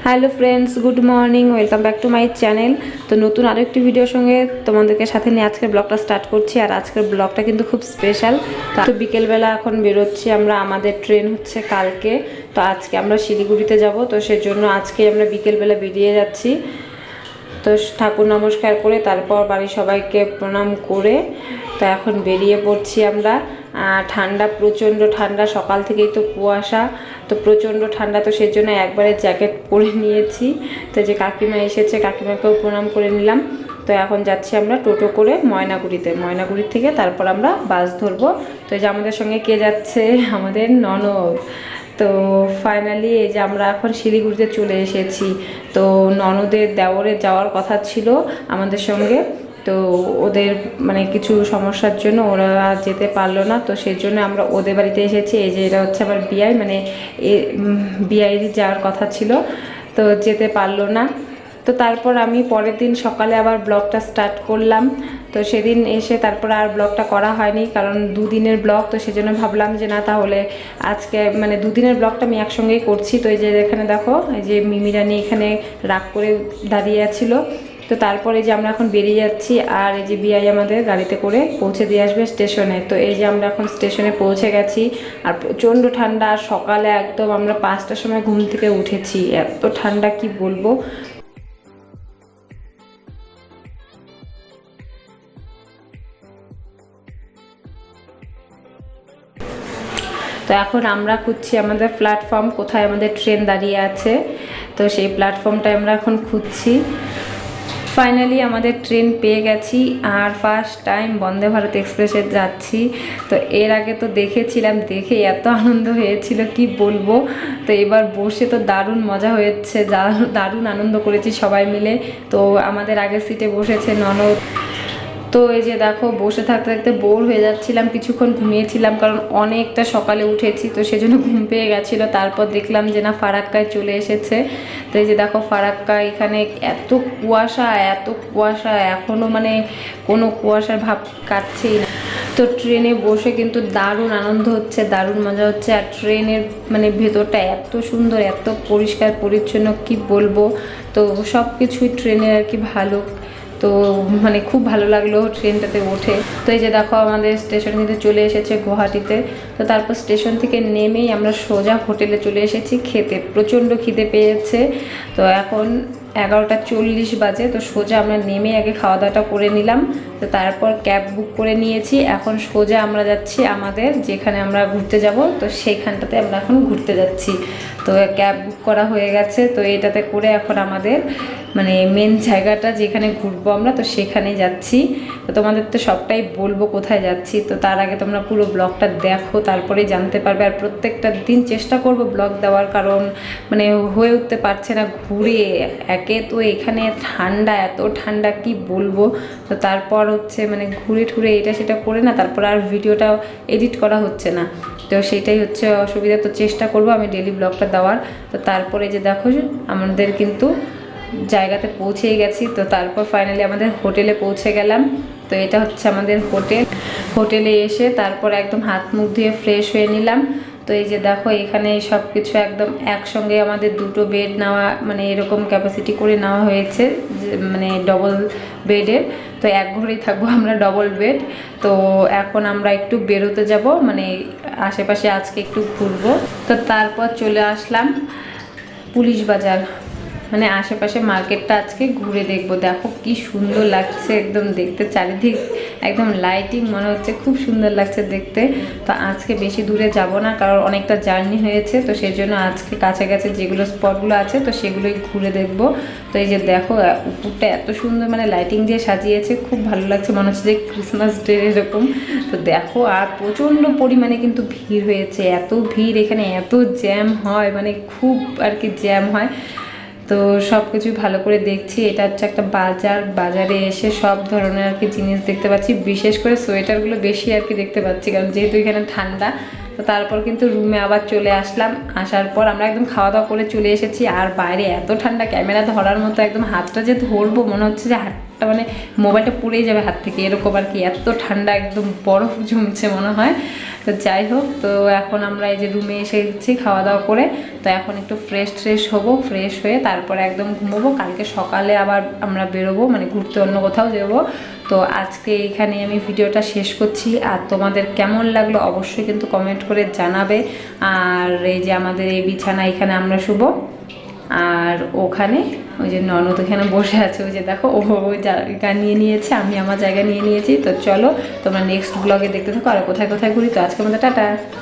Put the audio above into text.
Hello friends, good morning, welcome back to my channel. তো নতুন আরও একটি ভিডিওর সঙ্গে তোমাদেরকে সাথে নিয়ে আজকের ব্লগটা স্টার্ট করছি। আর আজকের ব্লগটা কিন্তু খুব স্পেশাল। তো বিকেলবেলা এখন বেরোচ্ছি আমরা, আমাদের ট্রেন হচ্ছে কালকে। তো আজকে আমরা শিলিগুড়িতে যাব, তো সেজন্য আজকে আমরা বিকেলবেলা বেরিয়ে যাচ্ছি। তো ঠাকুর নমস্কার করে তারপর বাড়ির সবাইকে প্রণাম করে তো এখন বেরিয়ে পড়ছি আমরা। ঠান্ডা, প্রচণ্ড ঠান্ডা, সকাল থেকেই তো কুয়াশা, তো প্রচণ্ড ঠান্ডা, তো সেজন্য একবারে জ্যাকেট পরে নিয়েছি। তো যে কাকিমা এসেছে, কাকিমাকেও প্রণাম করে নিলাম। তো এখন যাচ্ছি আমরা টোটো করে ময়নাগুড়ি থেকে তারপর আমরা বাস ধরবো। তো এই যে আমাদের সঙ্গে কে যাচ্ছে, আমাদের ননদ। তো ফাইনালি এই যে আমরা এখন শিলিগুড়িতে চলে এসেছি। তো ননদের দেওরের যাওয়ার কথা ছিল আমাদের সঙ্গে, তো ওদের মানে কিছু সমস্যার জন্য ওরা যেতে পারলো না। তো সেই জন্য আমরা ওদের বাড়িতে এসেছি। এই যে এটা হচ্ছে আমার বিআই, মানে বিআই যাওয়ার কথা ছিল, তো যেতে পারলো না। তো তারপর আমি পরের দিন সকালে আবার ব্লগটা স্টার্ট করলাম। তো সেদিন এসে তারপর আর ব্লগটা করা হয়নি, কারণ দুদিনের ব্লগ, তো সেজন্য ভাবলাম যে না, তাহলে আজকে মানে দুদিনের ব্লগটা আমি একসঙ্গেই করছি। তো এই যে এখানে দেখো, এই যে মিমিরানি এখানে রাগ করে দাঁড়িয়ে ছিল। তো তারপরে যে আমরা এখন বেরিয়ে যাচ্ছি, আর এই যে বিআই আমাদের গাড়িতে করে পৌঁছে দিয়ে আসবে স্টেশনে। তো এই যে আমরা এখন স্টেশনে পৌঁছে গেছি। আর প্রচণ্ড ঠান্ডা, আর সকালে একদম আমরা 5টার সময় ঘুম থেকে উঠেছি, এত ঠান্ডা কি বলবো। তো এখন আমরা খুঁজছি আমাদের প্ল্যাটফর্ম, কোথায় আমাদের ট্রেন দাঁড়িয়ে আছে। তো সেই প্ল্যাটফর্মটাই আমরা এখন খুঁজছি। ফাইনালি আমাদের ট্রেন পেয়ে গেছি, আর ফার্স্ট টাইম বন্দে ভারত এক্সপ্রেসে যাচ্ছি। তো এর আগে তো দেখেছিলাম, দেখে এত আনন্দ হয়েছিল কি বলবো। তো এবার বসে তো দারুণ মজা হয়েছে, দারুণ আনন্দ করেছি সবাই মিলে। তো আমাদের আগের সিটে বসেছে ননদ। তো এই যে দেখো, বসে থাকতে থাকতে বোর হয়ে যাচ্ছিলাম, কিছুক্ষণ ঘুমিয়েছিলাম, কারণ অনেকটা সকালে উঠেছি, তো সেজন্য ঘুম পেয়ে গেছিলো। তারপর দেখলাম যে না, ফারাক্কায় চলে এসেছে। তো এই যে দেখো ফারাক্কা, এখানে এত কুয়াশা, এত কুয়াশা, এখনও মানে কোনো কুয়াশার ভাব কাটছেই না। তো ট্রেনে বসে কিন্তু দারুণ আনন্দ হচ্ছে, দারুণ মজা হচ্ছে। আর ট্রেনের মানে ভেতরটা এত সুন্দর, এত পরিষ্কার পরিচ্ছন্ন কি বলবো। তো সব কিছুই ট্রেনের আর কি ভালো। তো মানে খুব ভালো লাগলো ট্রেনটাতে উঠে। তো এই যে দেখো, আমাদের স্টেশন কিন্তু চলে এসেছে গুয়াহাটিতে। তো তারপর স্টেশন থেকে নেমেই আমরা সোজা হোটেলে চলে এসেছি খেতে, প্রচণ্ড খিদে পেয়েছে। তো এখন 11টা 40 বাজে। তো সোজা আমরা নেমে আগে খাওয়া দাওয়াটা করে নিলাম। তো তারপর ক্যাব বুক করে নিয়েছি। এখন সোজা আমরা যাচ্ছি আমাদের যেখানে আমরা ঘুরতে যাব, তো সেইখানটাতে আমরা এখন ঘুরতে যাচ্ছি। তো ক্যাব বুক করা হয়ে গেছে। তো এটাতে করে এখন আমাদের মানে মেন জায়গাটা যেখানে ঘুরবো আমরা, তো সেখানেই যাচ্ছি। তো তোমাদের তো সবটাই বলবো কোথায় যাচ্ছি। তো তার আগে তোমরা পুরো ব্লগটা দেখো, তারপরে জানতে পারবে। আর প্রত্যেকটা দিন চেষ্টা করব ব্লগ দেওয়ার, কারণ মানে হয়ে উঠতে পারছে না ঘুরে। একে তো এখানে ঠান্ডা, এত ঠান্ডা কি বলবো। তো তারপর হচ্ছে মানে ঘুরে ঠুরে এটা সেটা করে না, তারপর আর ভিডিওটা এডিট করা হচ্ছে না। তো সেটাই হচ্ছে অসুবিধা। তো চেষ্টা করব আমি ডেলি ব্লগটা দেওয়ার। তো তারপরে যে দেখো, আমাদের কিন্তু জায়গাতে পৌঁছেই গেছি। তো তারপর ফাইনালি আমাদের হোটেলে পৌঁছে গেলাম। তো এটা হচ্ছে আমাদের হোটেলে এসে তারপর একদম হাত মুখ ধুয়ে ফ্রেশ হয়ে নিলাম। তো এই যে দেখো, এখানে সব কিছু একদম একসঙ্গে আমাদের দুটো বেড নেওয়া, মানে এরকম ক্যাপাসিটি করে নেওয়া হয়েছে, মানে ডবল বেডের। তো এক ঘরেই থাকবো আমরা, ডবল বেড। তো এখন আমরা একটু বেরোতে যাব, মানে আশেপাশে আজকে একটু ঘুরবো। তো তারপর চলে আসলাম পুলিশ বাজার, মানে আশেপাশে মার্কেটটা আজকে ঘুরে দেখবো। দেখো কি সুন্দর লাগছে একদম দেখতে, চারিদিক একদম লাইটিং, মনে হচ্ছে খুব সুন্দর লাগছে দেখতে। তো আজকে বেশি দূরে যাব না, কারণ অনেকটা জার্নি হয়েছে। তো সেই জন্য আজকে কাছাকাছি যেগুলো স্পটগুলো আছে, তো সেগুলোই ঘুরে দেখবো। তো এই যে দেখো, উপরটা এত সুন্দর মানে লাইটিং দিয়ে সাজিয়েছে, খুব ভালো লাগছে, মনে হচ্ছে যে ক্রিসমাস ডে এরকম। তো দেখো, আর প্রচণ্ড পরিমাণে কিন্তু ভিড় হয়েছে, এত ভিড় এখানে, এত জ্যাম হয়, মানে খুব আর কি জ্যাম হয়। তো সব কিছুই ভালো করে দেখছি। এটা হচ্ছে একটা বাজার, বাজারে এসে সব ধরনের আর কি জিনিস দেখতে পাচ্ছি, বিশেষ করে সোয়েটারগুলো বেশি আর কি দেখতে পাচ্ছি, কারণ যেহেতু এখানে ঠান্ডা। তো তারপর কিন্তু রুমে আবার চলে আসলাম। আসার পর আমরা একদম খাওয়া দাওয়া করে চলে এসেছি। আর বাইরে এত ঠান্ডা, ক্যামেরা ধরার মতো একদম হাতটা যে ধরবো মনে হচ্ছে যে হাতটা মানে মোবাইলটা পড়েই যাবে হাত থেকে, এরকম আর কি, এত ঠান্ডা, একদম বরফ জমছে মনে হয়। তো যাই হোক, তো এখন আমরা এই যে রুমে এসেছি খাওয়া দাওয়া করে, তো এখন একটু ফ্রেশ হবো, ফ্রেশ হয়ে তারপরে একদম ঘুমোবো। কালকে সকালে আবার আমরা বেরোবো, মানে ঘুরতে অন্য কোথাও যাবো। তো আজকে এখানে আমি ভিডিওটা শেষ করছি, আর তোমাদের কেমন লাগলো অবশ্যই কিন্তু কমেন্ট করে জানাবে। আর এই যে আমাদের এই বিছানা, এখানে আমরা শুবো, আর ওখানে ওই যে ননদ এখানে বসে আছে, ওই যে দেখো ও ওই জায়গা নিয়ে নিয়েছে, আমি আমার জায়গা নিয়ে নিয়েছি। তো চলো তোমরা নেক্সট ব্লগে দেখতে থাকো আর কোথায় কোথায় ঘুরি। তো আজকের মতো টাটা।